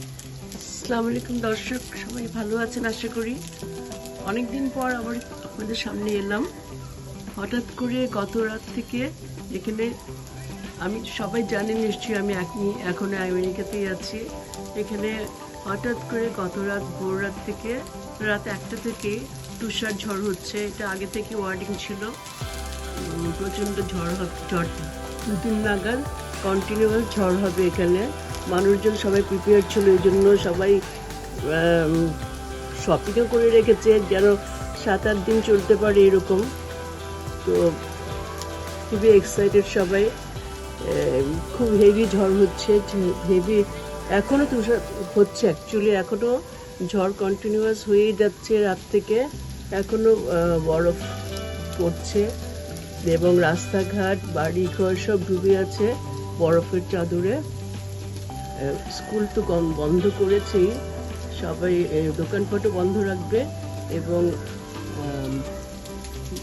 আসসালামু আলাইকুম দর্শক, সবাই ভালো আছেন আশা করি। অনেকদিন পর আবার আপনাদের সামনে এলাম। হঠাৎ করে গত রাত থেকে এখানে, আমি সবাই জানেন নিশ্চয়ই, আমি এখনো আমেরিকাতেই আছি। এখানে হঠাৎ করে গত রাত ভোর রাত থেকে রাত 1টা থেকে তুষার ঝড় হচ্ছে। এটা আগে থেকে ওয়ার্নিং ছিল, প্রচণ্ড ঝড় হবে, ঝড় 2-3 নাগাদ কন্টিনিউয়াস ঝড় হবে এখানে। মানুষজন সবাই প্রিপেয়ার ছিল, এই জন্য সবাই শপিংও করে রেখেছে যেন 7-8 দিন চলতে পারে এরকম। তো খুবই এক্সাইটেড সবাই। খুব হেভি ঝড় হচ্ছে, হেভি এখনও তুষার হচ্ছে, অ্যাকচুয়ালি এখনও ঝড় কন্টিনিউয়াস হয়েই যাচ্ছে রাত থেকে। এখনও বরফ পড়ছে এবং রাস্তাঘাট বাড়িঘর সব ডুবে আছে বরফের চাদরে। স্কুল তো বন্ধ করেছেই, সবাই দোকানপাটও বন্ধ রাখবে এবং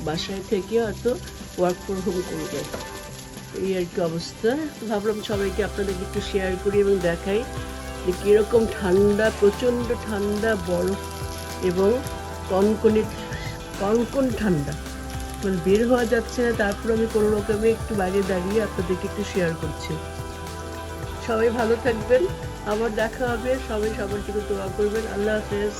বাসায় থেকে হয়তো ওয়ার্ক ফ্রম হোম করবে। এই আর কি অবস্থা। ভাবলাম সবাইকে আপনাদেরকে একটু শেয়ার করি এবং দেখাই যে কীরকম ঠান্ডা, প্রচণ্ড ঠান্ডা, বরফ এবং কনকন ঠান্ডা, মানে বের হওয়া যাচ্ছে না। তারপর আমি কোনো রকমে একটু বাইরে দাঁড়িয়ে আপনাদেরকে একটু শেয়ার করছি। সবাই ভালো থাকবেন, আবার দেখা হবে। সবাই সবার জন্য দোয়া করবেন। আল্লাহ হাফেজ।